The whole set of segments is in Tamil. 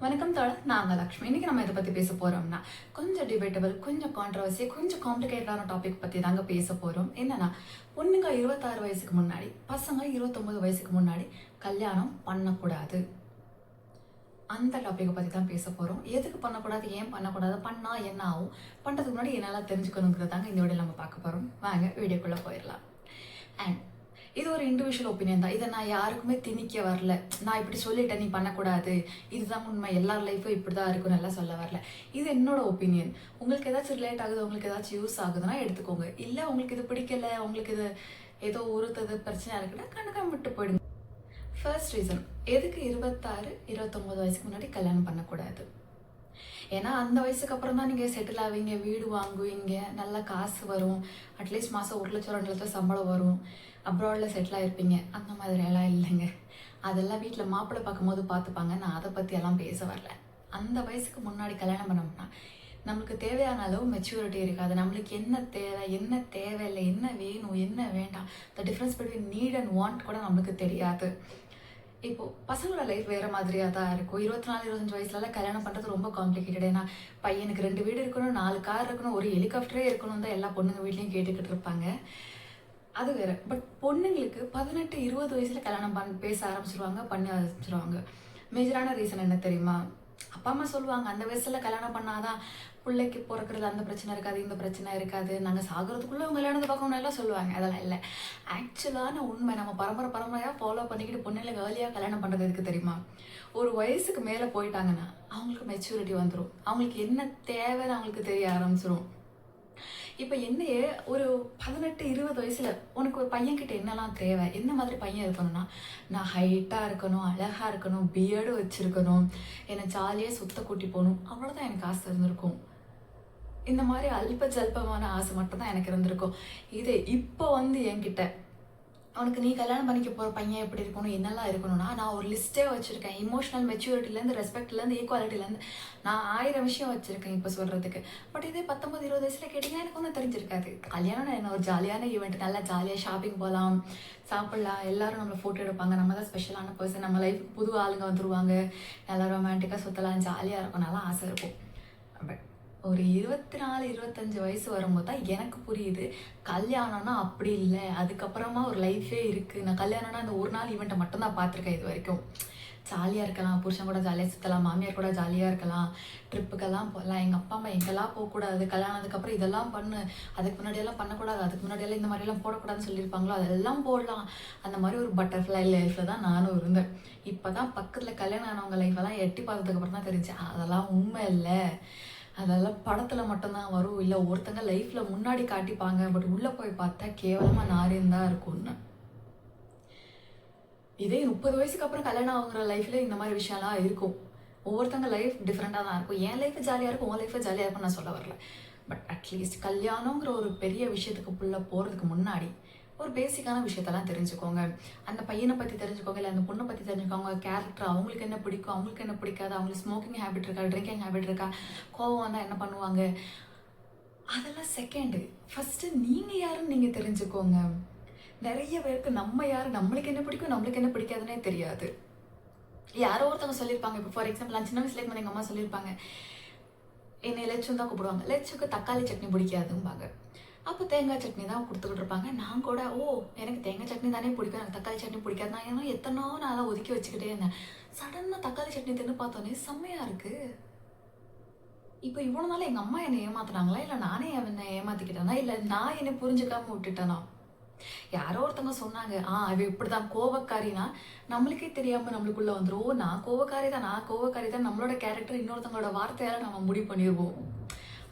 வணக்கம் தோழர், நான் லக்ஷ்மி. இன்னைக்கு நம்ம இதை பத்தி பேச போறோம்னா கொஞ்சம் டிபேட்டபிள், கொஞ்சம் கான்ட்ரவர்சி, கொஞ்சம் காம்ப்ளிகேட்டடான டாபிக் பத்தி தாங்க பேச போறோம். என்னன்னா, பொண்ணுங்க 26 வயசுக்கு முன்னாடி, பசங்க 29 வயசுக்கு முன்னாடி கல்யாணம் பண்ணக்கூடாது. அந்த டாபிக் பத்தி தான் பேச போறோம். எதுக்கு பண்ணக்கூடாது, ஏன் பண்ணக்கூடாது, பண்ணா என்ன ஆகும், பண்றதுக்கு முன்னாடி என்னெல்லாம் தெரிஞ்சுக்கணுங்கிறதாங்க இந்த வீடியோ நம்ம பார்க்க போறோம். வாங்க வீடியோக்குள்ள போயிடலாம். அண்ட் இது ஒரு இண்டிவிஜுவல் ஒப்பீனியன் தான். இதை நான் யாருக்குமே திணிக்க வரல. நான் இப்படி சொல்லிட்டேன், நீ பண்ணக்கூடாது, இதுதான் உண்மை, எல்லார் லைஃப்பும் இப்படி தான் இருக்குன்னு எல்லாம் சொல்ல வரல. இது என்னோட ஒப்பீனியன். உங்களுக்கு ஏதாச்சும் ரிலேட் ஆகுது, உங்களுக்கு ஏதாச்சும் யூஸ் ஆகுதுன்னா எடுத்துக்கோங்க. இல்லை உங்களுக்கு இது பிடிக்கல, உங்களுக்கு இது ஏதோ ஒருத்தது பிரச்சனை இருக்குன்னா கணக்காக விட்டு போயிடுங்க. ஃபர்ஸ்ட் ரீசன், எதுக்கு 26, 29 வயசுக்கு முன்னாடி கல்யாணம் பண்ணக்கூடாது? ஏன்னா அந்த வயசுக்கு அப்புறம் தான் நீங்கள் செட்டில் ஆவீங்க, வீடு வாங்குவீங்க, நல்லா காசு வரும், அட்லீஸ்ட் மாதம் 1 லட்சம் 2 லட்சம் சம்பளம் வரும், அப்ராடில் செட்டில் ஆகிருப்பீங்க. அந்த மாதிரியெல்லாம் இல்லைங்க. அதெல்லாம் வீட்டில் மாப்பிள்ளை பார்க்கும்போது பார்த்துப்பாங்க. நான் அதை பற்றி எல்லாம் பேச வரல. அந்த வயசுக்கு முன்னாடி கல்யாணம் பண்ணோம்னா நம்மளுக்கு தேவையான அளவு மெச்சூரிட்டி இருக்காது. நம்மளுக்கு என்ன தேவை, என்ன தேவையில்லை, என்ன வேணும், என்ன வேண்டாம், the difference between need and want கூட நம்மளுக்கு தெரியாது. இப்போ பசங்களோட லைஃப் வேற மாதிரியா தான் இருக்கும். 24 25 வயசுலலாம் கல்யாணம் பண்றது ரொம்ப காம்ப்ளிகேட்டட். ஏன்னா பையனுக்கு 2 வீடு இருக்கணும், 4 கார் இருக்கணும், ஒரு ஹெலிகாப்டரே இருக்கணும் தான் எல்லா பொண்ணுங்க வீட்லையும் கேட்டுக்கிட்டு இருப்பாங்க. அது வேற. பட் பொண்ணுங்களுக்கு 18 20 வயசுல கல்யாணம் பேச ஆரம்பிச்சிருவாங்க, பண்ண ஆரம்பிச்சிருவாங்க. மேஜரான ரீசன் என்ன தெரியுமா? அப்பா அம்மா சொல்லுவாங்க, அந்த வயசுல கல்யாணம் பண்ணாதான் பிள்ளைக்கு பிறக்கிறது அந்த பிரச்சனை இருக்காது, இந்த பிரச்சனை இருக்காது, நாங்கள் சாகிறதுக்குள்ளே அவங்க கல்யாணத்தை பார்க்கணும் எல்லாம் சொல்லுவாங்க. அதெல்லாம் இல்லை. ஆக்சுவலான உண்மை, நம்ம பரம்பரையாக ஃபாலோ பண்ணிக்கிட்டு பொண்ணுல ஏர்லியாக கல்யாணம் பண்ணுறது எதுக்கு தெரியுமா? ஒரு வயசுக்கு மேலே போயிட்டாங்கன்னா அவங்களுக்கு மெச்சூரிட்டி வந்துடும். அவங்களுக்கு என்ன தேவைன்னு அவங்களுக்கு தெரிய ஆரம்பிச்சிடும். இப்போ என்னையே ஒரு 18 20 வயசுல உனக்கு ஒரு பையன்கிட்ட என்னெல்லாம் தேவை, என்ன மாதிரி பையன் இருக்கணும்னா, நான் ஹைட்டாக இருக்கணும், அழகாக இருக்கணும், பியர்டு வச்சுருக்கணும், என்னை ஜாலியாக சுத்த கூட்டி போகணும், அவ்வளோதான் எனக்கு ஆசை இருந்திருக்கும். இந்த மாதிரி அல்ப ஜல்பமான ஆசை மட்டும் தான் எனக்கு இருந்திருக்கும். இது இப்போ என்கிட்ட அவனுக்கு நீ கல்யாணம் பண்ணிக்க போகிற பையன் எப்படி இருக்கணும், என்னெல்லாம் இருக்கணும்னா, நான் ஒரு லிஸ்ட்டே வச்சுருக்கேன். இமோஷனல் மெச்சூரிட்டிலேருந்து, ரெஸ்பெக்ட்லேருந்து, ஈக்குவாலிட்டிலேருந்து நான் 1000 விஷயம் வச்சுருக்கேன் இப்போ சொல்கிறதுக்கு. பட் இதே 19 20 வயசில் கேட்டிங்கன்னா எனக்கு ஒன்றும் தெரிஞ்சிருக்காது. கல்யாணம் என்ன, ஒரு ஜாலியான ஈவெண்ட், நல்லா ஜாலியாக ஷாப்பிங் போகலாம், சாப்பிட்லாம், எல்லோரும் நம்மளை ஃபோட்டோ எடுப்பாங்க, நம்ம தான் ஸ்பெஷலான பர்சன், நம்ம லைஃபுக்கு புது ஆளுங்க வந்துருவாங்க, நல்லா ரொமான்டிக்காக சுற்றலாம், ஜாலியாக இருக்கும், நல்லா ஆசை இருக்கும். பட் ஒரு 24 25 வயசு வரும்போது தான் எனக்கு புரியுது, கல்யாணம்னா அப்படி இல்லை, அதுக்கப்புறமா ஒரு லைஃபே இருக்குது. நான் கல்யாணம்னா அந்த ஒரு நாள் ஈவெண்ட்டை மட்டும்தான் பார்த்துருக்கேன் இது வரைக்கும். ஜாலியாக இருக்கலாம், புருஷன் கூட ஜாலியாக சுற்றலாம், மாமியார் கூட ஜாலியாக இருக்கலாம், ட்ரிப்புக்கெல்லாம் போகலாம், எங்கள் அப்பா அம்மா எங்கெல்லாம் போகக்கூடாது, கல்யாணத்துக்கப்புறம் இதெல்லாம் பண்ணு, அதுக்கு முன்னாடியெல்லாம் பண்ணக்கூடாது, அதுக்கு முன்னாடியெல்லாம் இந்த மாதிரிலாம் போடக்கூடாதுன்னு சொல்லியிருப்பாங்களோ அதெல்லாம் போடலாம். அந்த மாதிரி ஒரு பட்டர்ஃப்ளை லைஃப்பில் தான் நானும் இருந்தேன். இப்போ தான் பக்கத்தில் கல்யாணம் ஆனவங்க லைஃப்பெல்லாம் எட்டி பார்த்ததுக்கப்புறம் தான் தெரிஞ்சு அதெல்லாம் உண்மை இல்லை, அதெல்லாம் படத்தில் மட்டும்தான் வரும், இல்லை ஒருத்தங்க லைஃப்பில் முன்னாடி காட்டிப்பாங்க, பட் உள்ளே போய் பார்த்தா கேவலமாக நாரின்னு தான் இருக்கும்னு. இதே 30 வயசுக்கு அப்புறம் கல்யாணம் ஆகுற லைஃப்ல இந்த மாதிரி விஷயம்லாம் இருக்கும். ஒவ்வொருத்தங்க லைஃப் டிஃப்ரெண்ட்டாக தான் இருக்கும். என் லைஃப் ஜாலியாக இருக்கும், உன் லைஃப் ஜாலியாக இருக்கும்னு நான் சொல்ல வரல. பட் அட்லீஸ்ட் கல்யாணங்கிற ஒரு பெரிய விஷயத்துக்குள்ளே போகிறதுக்கு முன்னாடி ஒரு பேசிக்கான விஷயத்தெல்லாம் தெரிஞ்சுக்கோங்க. அந்த பையனை பற்றி தெரிஞ்சுக்கோங்க, இல்லை அந்த பொண்ணை பற்றி தெரிஞ்சுக்கோங்க, கேரக்டர், அவங்களுக்கு என்ன பிடிக்கும், அவங்களுக்கு என்ன பிடிக்காது, அவங்களுக்கு ஸ்மோக்கிங் ஹேபிட் இருக்கா, ட்ரிங்கிங் ஹேபிட் இருக்கா, கோவம் வந்தால் என்ன பண்ணுவாங்க, அதெல்லாம் செகண்டு. ஃபஸ்ட்டு நீங்கள் யாருன்னு நீங்கள் தெரிஞ்சுக்கோங்க. நிறைய பேருக்கு நம்ம யார், நம்மளுக்கு என்ன பிடிக்கும், நம்மளுக்கு என்ன பிடிக்காதுன்னே தெரியாது. யாரோ ஒருத்தவங்க சொல்லியிருப்பாங்க. இப்போ ஃபார் எக்ஸாம்பிள் நான் சின்ன வயசுல எங்கள் அம்மா சொல்லியிருப்பாங்க, என்னை லட்சம் தான் கூப்பிடுவாங்க, லட்சுக்கு தக்காளி சட்னி பிடிக்காதும்பாங்க. அப்போ தேங்காய் சட்னி தான் கொடுத்துக்கிட்டு இருப்பாங்க. நான் கூட எனக்கு தேங்காய் சட்னி தானே பிடிக்கும், எனக்கு தக்காளி சட்னி பிடிக்காது. நான் ஏன்னா எத்தனோ நான் அதை ஒதுக்கி வச்சுக்கிட்டே இருந்தேன். சடனாக தக்காளி சட்னி தின்னு பார்த்தோன்னே செம்மையாக இருக்குது. இப்போ இவ்வளோ நாள் எங்கள் அம்மா என்னை ஏமாத்துனாங்களா, இல்லை நானே என்னை ஏமாற்றிக்கிட்டேனா, இல்லை நான் என்னை புரிஞ்சுக்காம விட்டுட்டேனா? யாரோ ஒருத்தவங்க சொன்னாங்க, அவ இப்படிதான் கோவக்காரினா நம்மளுக்கே தெரியாம நம்மளுக்குள்ள வந்துடும். நான் கோவக்காரி தான், நம்மளோட கேரக்டர் இன்னொருத்தவங்களோட வார்த்தையால நம்ம முடிவு பண்ணிடுவோம்.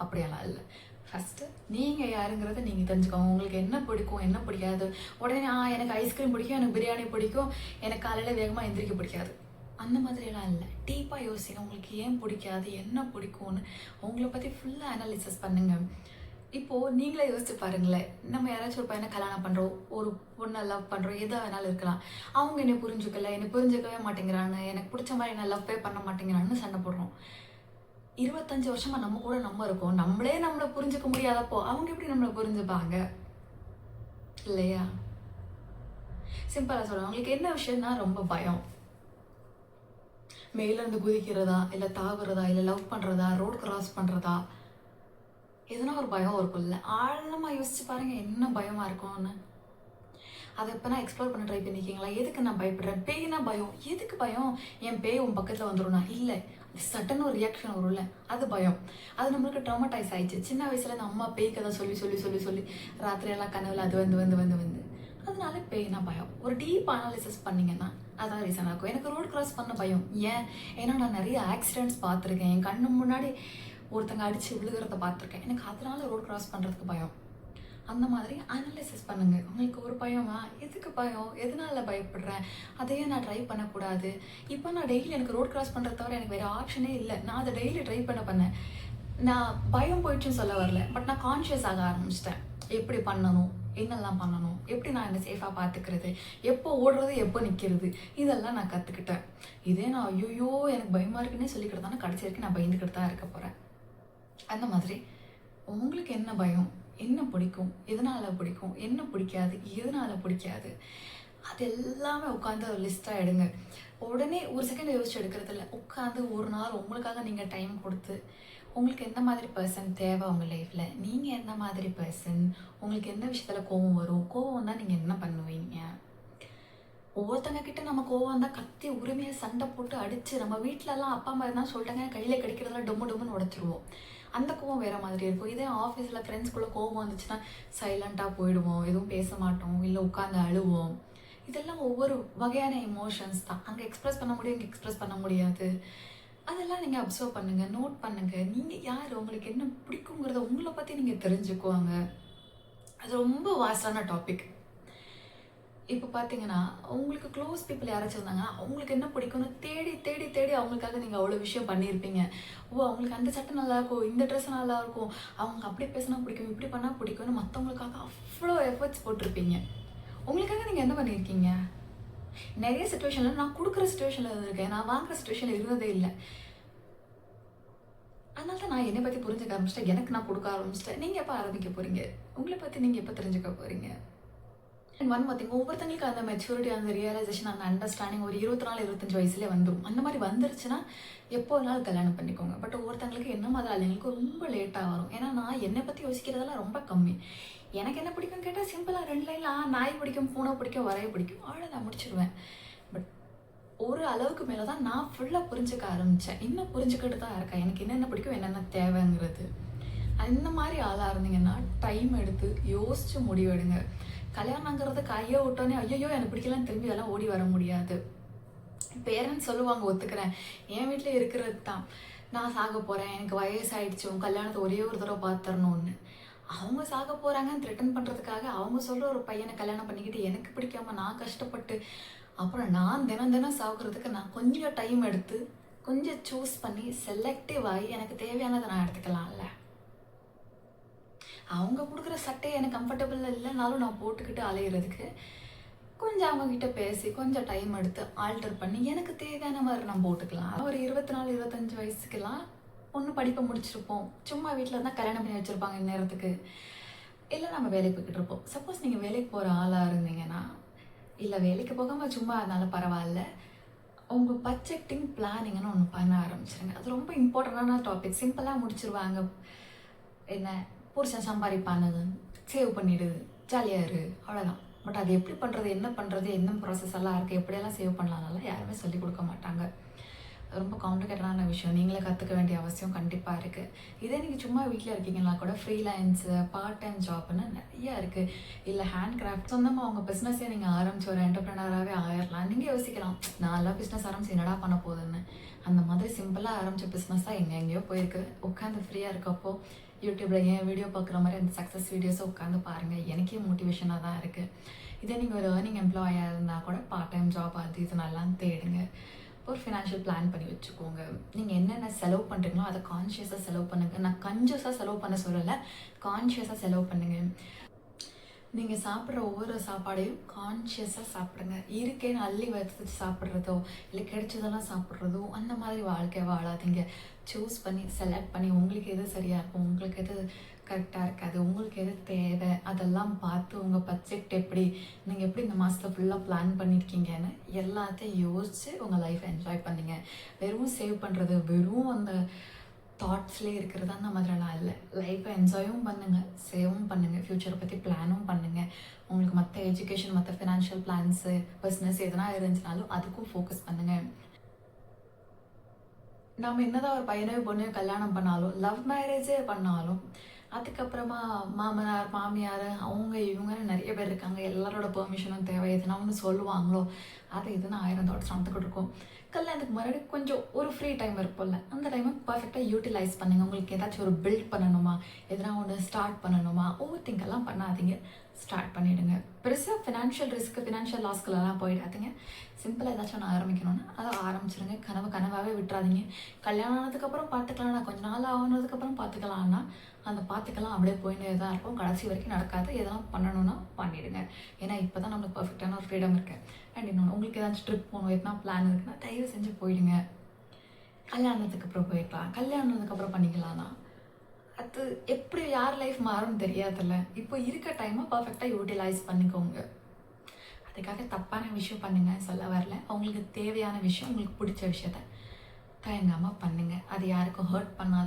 அப்படியெல்லாம் இல்லை. ஃபஸ்ட்டு நீங்கள் யாருங்கிறத நீங்கள் தெரிஞ்சுக்கோங்க. உங்களுக்கு என்ன பிடிக்கும், என்ன பிடிக்காது. உடனே எனக்கு ஐஸ்கிரீம் பிடிக்கும், எனக்கு பிரியாணி பிடிக்கும், எனக்கு காலையில் வேகமாக எந்திரிக்க பிடிக்காது, அந்த மாதிரியெல்லாம் இல்லை. டீப்பாக யோசிங்க, உங்களுக்கு ஏன் பிடிக்காது, என்ன பிடிக்கும்னு உங்களை பற்றி ஃபுல்லாக அனாலிசிஸ் பண்ணுங்கள். இப்போது நீங்களே யோசிச்சு பாருங்களேன், நம்ம யாராச்சும் ஒரு பையனை கல்யாணம் பண்ணுறோம், ஒரு பொண்ணை லவ் பண்ணுறோம், எதாக வேணாலும் இருக்கலாம். அவங்க என்னை புரிஞ்சுக்கவே மாட்டேங்கிறாங்க, எனக்கு பிடிச்ச மாதிரி என்ன லவ்வே பண்ண மாட்டேங்கிறான்னு சண்டை போடுறோம். 25 வருஷமாக நம்ம கூட நம்ம இருக்கோம், நம்மளை புரிஞ்சுக்க முடியாதப்போ அவங்க எப்படி நம்மளை புரிஞ்சுப்பாங்க இல்லையா? சிம்பிளாக சொல்லுவாங்க, அவங்களுக்கு என்ன விஷயம்னா ரொம்ப பயம். மேலேருந்து குதிக்கிறதா, இல்லை தாவுறதா, இல்லை லவ் பண்ணுறதா, ரோட் கிராஸ் பண்ணுறதா, எதுனா ஒரு பயம் இருக்கும்ல. ஆழமாக யோசிச்சு பாருங்கள் என்ன பயமாக இருக்கும்னு. அதை இப்போ நான் எக்ஸ்ப்ளோர் பண்ண ட்ரை பண்ணியிருக்கீங்களா? எதுக்கு நான் பயப்படுறேன்? பேய்னா பயம். எதுக்கு பயம்? என் பேய் உன் பக்கத்தில் வந்துடும்னா இல்லை, சட்டன் ஒரு ரியாக்ஷன் வரும்ல, அது பயம். அது நம்மளுக்கு ட்ராமடைஸ் ஆயிடுச்சு. சின்ன வயசுல இந்த அம்மா பேய் கதை சொல்லி சொல்லி சொல்லி சொல்லி ராத்திரியெல்லாம் கனவுல அது வந்து வந்து வந்து வந்து அதனால பேய்னா பயம். ஒரு டீப் அனாலிசிஸ் பண்ணிங்கன்னா அதான் ரீசனாக இருக்கும். எனக்கு ரோட் கிராஸ் பண்ண பயம். ஏன்னா நான் நிறைய ஆக்சிடென்ட்ஸ் பார்த்துருக்கேன். என் கண்ணு முன்னாடி ஒருத்தங்க அடித்து விழுகிறத பார்த்துருக்கேன். எனக்கு அதனால ரோட் கிராஸ் பண்ணுறதுக்கு பயம். அந்த மாதிரி அனலைசிஸ் பண்ணுங்க. உங்களுக்கு ஒரு பயமா? எதுக்கு பயம்? எதனால பயப்படுறேன்? அதையே நான் ட்ரை பண்ணக்கூடாது. இப்போ நான் டெய்லி எனக்கு ரோட் கிராஸ் பண்ணுறத தவிர எனக்கு வேறு ஆப்ஷனே இல்லை. நான் அதை டெய்லி ட்ரை பண்ணேன். நான் பயம் போயிடுச்சுன்னு சொல்ல வரல, பட் நான் கான்ஷியஸ் ஆக ஆரம்பிச்சிட்டேன். எப்படி பண்ணணும், என்னெல்லாம் பண்ணணும், எப்படி நான் என்னை சேஃபாக பார்த்துக்கிறது, எப்போ ஓடுறது, எப்போ நிற்கிறது, இதெல்லாம் நான் கற்றுக்கிட்டேன். இதே நான் ஐயோ எனக்கு பயமாக இருக்குன்னே சொல்லிக்கிட்டு கடைசி வரைக்கும் நான் பயந்துக்கிட்டு தான் இருக்க போகிறேன். அந்த மாதிரி உங்களுக்கு என்ன பயம், என்ன பிடிக்கும், எதனால் பிடிக்கும், என்ன பிடிக்காது, எதனால் பிடிக்காது, அது எல்லாமே உட்காந்து ஒரு லிஸ்ட்டாக எடுங்க. உடனே ஒரு செகண்ட் யோசிச்சு எடுக்கிறதில்ல. உட்காந்து ஒரு நாள் உங்களுக்காக நீங்கள் டைம் கொடுத்து உங்களுக்கு எந்த மாதிரி பர்சன் தேவை உங்கள் லைஃப்பில், நீங்கள் எந்த மாதிரி பர்சன், உங்களுக்கு எந்த விஷயத்தில் கோவம் வரும், கோவம் வந்தால் நீங்கள் என்ன பண்ணுவீங்க. ஒவ்வொருத்தங்க கிட்ட நம்ம கோவம் வந்தால் கத்தி உரிமையாக சண்டை போட்டு அடித்து, நம்ம வீட்டிலலாம் அப்பா அம்மா இருந்தால் சொல்லிட்டாங்க கையில் கிடைக்கிறதெல்லாம் டொம்மு டொம்முன்னு உடச்சிருவோம். அந்த கோவம் வேறு மாதிரி இருக்கும். இதே ஆஃபீஸில் ஃப்ரெண்ட்ஸ்குள்ளே கோவம் வந்துச்சுன்னா சைலண்ட்டாக போயிடுவோம், எதுவும் பேச மாட்டோம், இல்லை உட்காந்து அழுவோம். இதெல்லாம் ஒவ்வொரு வகையான எமோஷன்ஸ் தான். அங்கே எக்ஸ்ப்ரெஸ் பண்ண முடியும், இங்கே எக்ஸ்ப்ரெஸ் பண்ண முடியாது. அதெல்லாம் நீங்கள் அப்சர்வ் பண்ணுங்கள், நோட் பண்ணுங்கள். நீங்கள் யார், உங்களுக்கு என்ன பிடிக்குங்கிறத உங்களை பற்றி நீங்கள் தெரிஞ்சுக்குவாங்க. அது ரொம்ப வாஸ்டான டாபிக். இப்போ பார்த்தீங்கன்னா உங்களுக்கு க்ளோஸ் பீப்புள் யாராச்சும் இருந்தாங்கன்னா அவங்களுக்கு என்ன பிடிக்கும்னு தேடி தேடி தேடி அவங்களுக்காக நீங்கள் அவ்வளோ விஷயம் பண்ணியிருப்பீங்க. அவங்களுக்கு அந்த சட்டை நல்லாயிருக்கும், இந்த ட்ரெஸ் நல்லாயிருக்கும், அவங்க அப்படி பேசினா பிடிக்கும், இப்படி பண்ணால் பிடிக்கும்னு மற்றவங்களுக்காக அவ்வளோ எஃபர்ட்ஸ் போட்டிருப்பீங்க. உங்களுக்காக நீங்கள் என்ன பண்ணியிருக்கீங்க? நிறைய சுச்சுவேஷனில் நான் கொடுக்குற சுச்சுவேஷனில் இருந்திருக்கேன், நான் வாங்குகிற சுச்சுவேஷனில் இருந்ததே இல்லை. அதனால தான் நான் என்னை பற்றி புரிஞ்சுக்க ஆரம்பிச்சிட்டேன், எனக்கு நான் கொடுக்க ஆரம்பிச்சிட்டேன். நீங்கள் எப்போ ஆரம்பிக்க போகிறீங்க? உங்களை பற்றி நீங்கள் எப்போ தெரிஞ்சுக்க போகிறீங்க? அண்ட் ஒன் பார்த்திங்க, ஒவ்வொருத்தங்களுக்கு அந்த மெச்சூரிட்டி, அந்த ரியலைசேஷன், அந்த அண்டர்ஸ்டாண்டிங் ஒரு 24-25 வயசுலேயே வந்துடும். அந்த மாதிரி வந்துருச்சுன்னா எப்போ வேணாலும் கல்யாணம் பண்ணிக்கோங்க. பட் ஒவ்வொருத்தங்களுக்கு என்ன மாதிரி ஆளுங்களுக்கு ரொம்ப லேட்டாக வரும். ஏன்னா நான் என்னை பற்றி யோசிக்கிறதெல்லாம் ரொம்ப கம்மி. எனக்கு என்ன பிடிக்கும் கேட்டால் சிம்பிளாக 2 லைனில் நாய் பிடிக்கும், பூனை பிடிக்கும், வரைய பிடிக்கும், நான் முடிச்சிடுவேன். பட் ஒரு அளவுக்கு மேலே தான் நான் ஃபுல்லாக புரிஞ்சுக்க ஆரம்பித்தேன். இன்னும் புரிஞ்சுக்கிட்டு தான் இருக்கேன் எனக்கு என்னென்ன பிடிக்கும், என்னென்ன தேவைங்கிறது. அந்த மாதிரி ஆளாக இருந்தீங்கன்னா டைம் எடுத்து யோசித்து முடிவெடுங்க. கல்யாணங்கிறது கையை விட்டோன்னே ஐயோ எனக்கு பிடிக்கலன்னு திரும்பி அதெல்லாம் ஓடி வர முடியாது. பேரண்ட்ஸ் சொல்லுவாங்க, ஒத்துக்கிறேன், என் வீட்டில் இருக்கிறது தான். நான் சாக போகிறேன், எனக்கு வயசாகிடுச்சு, உன் கல்யாணத்தை ஒரே ஒரு தடவை பார்த்துடணும்னு. அவங்க சாக போகிறாங்கன்னு த்ரெட்டன் பண்ணுறதுக்காக அவங்க சொல்கிற ஒரு பையனை கல்யாணம் பண்ணிக்கிட்டு எனக்கு பிடிக்காம நான் கஷ்டப்பட்டு அப்புறம் நான் தினம் தினம் சாகுறதுக்கு நான் கொஞ்சம் டைம் எடுத்து கொஞ்சம் சூஸ் பண்ணி செலக்டிவ் ஆகி எனக்கு தேவையானதை நான் எடுத்துக்கலாம்ல. அவங்க கொடுக்குற சட்டை எனக்கு கம்ஃபர்டபுள் இல்லைனாலும் நான் போட்டுக்கிட்டு அலையிறதுக்கு கொஞ்சம் அவங்கக்கிட்ட பேசி கொஞ்சம் டைம் எடுத்து ஆல்டர் பண்ணி எனக்கு தேவையான மாதிரி நான் போட்டுக்கலாம். ஒரு 24-25 வயசுக்கெல்லாம் பொண்ணு படிப்பை முடிச்சிருப்போம், சும்மா வீட்டில் இருந்தால் கல்யாணம் பண்ணி வச்சுருப்பாங்க இந்நேரத்துக்கு. இல்லை நம்ம வேலைக்கு போய்கிட்டு இருப்போம். சப்போஸ் நீங்கள் வேலைக்கு போகிற ஆளாக இருந்தீங்கன்னா, இல்லை வேலைக்கு போகாமல் சும்மா அதனால பரவாயில்ல, உங்கள் பட்ஜெட்டிங் பிளானிங்னு ஒன்று பண்ண ஆரம்பிச்சிருங்க. அது ரொம்ப இம்பார்ட்டண்டான டாபிக். சிம்பிளாக முடிச்சிருவாங்க. என்ன, புருஷன் சம்பாதிப்பானது, சேவ் பண்ணிடு, ஜாலியாக இரு, அவ்வளோதான். பட் அது எப்படி பண்ணுறது, என்ன பண்ணுறது, என்ன ப்ராசஸ் எல்லாம் இருக்குது, எப்படியெல்லாம் சேவ் பண்ணலாம்னால யாருமே சொல்லிக் கொடுக்க மாட்டாங்க. ரொம்ப காம்ப்ளிகேட்டடான விஷயம். நீங்களே கற்றுக்க வேண்டிய அவசியம் கண்டிப்பாக இருக்குது. இதே நீங்கள் சும்மா வீட்டில் இருக்கீங்கன்னா கூட ஃப்ரீலான்ஸு, பார்ட் டைம் ஜாப்னு நிறையா இருக்குது. இல்லை ஹேண்ட் கிராஃப்ட், சொந்தமாக அவங்க பிஸ்னஸே நீங்கள் ஆரம்பிச்சு ஒரு என்டர்ப்ரனராகவே ஆயிடலாம். நீங்கள் யோசிக்கலாம், நான்லாம் பிஸ்னஸ் ஆரம்பிச்சு என்னடா பண்ண போகுதுன்னு. அந்த மாதிரி சிம்பிளாக ஆரம்பித்த பிஸ்னஸ் தான் எங்கெங்கேயோ போயிருக்கு. உட்காந்து ஃப்ரீயாக இருக்கப்போ யூடியூப்பில் ஏன் வீடியோ பார்க்குற மாதிரி அந்த சக்ஸஸ் வீடியோஸை உட்காந்து பாருங்கள். எனக்கே மோட்டிவேஷனாக தான் இருக்குது. இதே நீங்கள் ஒரு ஏர்னிங் எம்ப்ளாயாக இருந்தால் கூட பார்ட் டைம் ஜாப் அது இது நல்லா தேடுங்க. ஒரு ஃபினான்ஷியல் பிளான் பண்ணி வச்சுக்கோங்க. நீங்கள் என்னென்ன செலவு பண்ணுறீங்களோ அதை கான்ஷியஸாக செலவு பண்ணுங்கள். நான் கன்ஜியஸாக செலவு பண்ண சொல்லலை, கான்ஷியஸாக செலவு பண்ணுங்கள். நீங்கள் சாப்பிட்ற ஒவ்வொரு சாப்பாடையும் கான்ஷியஸாக சாப்பிடுங்க. இருக்கேன்னு அள்ளி வச்சுட்டு சாப்பிட்றதோ இல்லை கிடைச்சதெல்லாம் சாப்பிட்றதோ அந்த மாதிரி வாழ்க்கை வாழாதீங்க. சூஸ் பண்ணி செலக்ட் பண்ணி உங்களுக்கு எது சரியாக இருக்கும், உங்களுக்கு எது கரெக்டாக இருக்காது, உங்களுக்கு எது தேவை அதெல்லாம் பார்த்து உங்கள் பட்ஜெட் எப்படி, நீங்கள் எப்படி இந்த மாதத்தை ஃபுல்லாக பிளான் பண்ணியிருக்கீங்கன்னு எல்லாத்தையும் யோசித்து உங்கள் லைஃப்பை என்ஜாய் பண்ணுங்க. வெறும் சேவ் பண்ணுறது, வெறும் அந்த தாட்ஸ்லேயே இருக்கிறது அந்த மாதிரிலாம் இல்லை. லைஃப்பை என்ஜாயும் பண்ணுங்கள், சேவும் பண்ணுங்கள், ஃப்யூச்சரை பற்றி பிளானும் பண்ணுங்கள். உங்களுக்கு மற்ற எஜுகேஷன், மற்ற ஃபினான்ஷியல் பிளான்ஸு, பிஸ்னஸ் எதனா இருந்துச்சுனாலும் அதுக்கும் ஃபோக்கஸ் பண்ணுங்கள். நம்ம என்னதான் ஒரு பையனையோ பொண்ணையோ கல்யாணம் பண்ணாலும், லவ் மேரேஜே பண்ணாலும், அதுக்கப்புறமா மாமனார் மாமியார் அவங்க இவங்கன்னு நிறைய பேர் இருக்காங்க. எல்லாரோட பெர்மிஷனும் தேவை. எதுனா ஒன்று சொல்லுவாங்களோ அது இதுன்னு 1000 தாட்ஸ் நடந்துக்கிட்டு இருக்கும். கல்யாணத்துக்கு முன்னாடி கொஞ்சம் ஒரு ஃப்ரீ டைம் இருக்கும்ல, அந்த டைமை பர்ஃபெக்டாக யூட்டிலைஸ் பண்ணுங்கள். உங்களுக்கு ஏதாச்சும் ஒரு பில்ட் பண்ணணுமா, எதனா ஒன்று ஸ்டார்ட் பண்ணணுமா, ஓவர் திங்கெல்லாம் பண்ணாதீங்க, ஸ்டார்ட் பண்ணிவிடுங்க. பெருசாக ஃபினான்ஷியல் ரிஸ்க்கு, ஃபினான்ஷியல் லாஸ்க்குலலாம் போயிடாதீங்க. சிம்பிளாக ஏதாச்சும் ஒன்று ஆரம்பிக்கணும்னா அதை ஆரம்பிச்சிருங்க. கனவாகவே விட்டுறாதீங்க. கல்யாணம் ஆனதுக்கப்புறம் பார்த்துக்கலாம்னா, கொஞ்ச நாள் ஆனதுக்கப்புறம் பார்த்துக்கலாம்னா அந்த பார்த்துக்கலாம் அப்படியே போயிட்டே தான் இருக்கும். கடைசி வரைக்கும் நடக்காது. எதெல்லாம் பண்ணணும்னா பண்ணிவிடுங்க. ஏன்னா இப்போ தான் நம்மளுக்கு பர்ஃபெக்டான ஒரு ஃப்ரீடம் இருக்குது. அண்ட் இன்னொன்று, உங்களுக்கு ஏதாச்சும் ட்ரிப் போகணும், எதுனா பிளான் இருக்குன்னா தயவு செஞ்சு போயிடுங்க. கல்யாணத்துக்கு அப்புறம் போய்க்கலாம், கல்யாணத்துக்கு அப்புறம் பண்ணிக்கலாம்னா அது எப்படி யார் லைஃப் மாறும்னு தெரியாதுல்ல. இப்போ இருக்க டைமை பர்ஃபெக்டாக யூட்டிலைஸ் பண்ணிக்கோங்க. அதுக்காக தப்பான விஷயம் பண்ணுங்க சொல்ல வரல. அவங்களுக்கு தேவையான விஷயம், உங்களுக்கு பிடிச்ச விஷயத்த தயங்காமல் பண்ணுங்கள். அது யாருக்கும் ஹர்ட் பண்ணாது.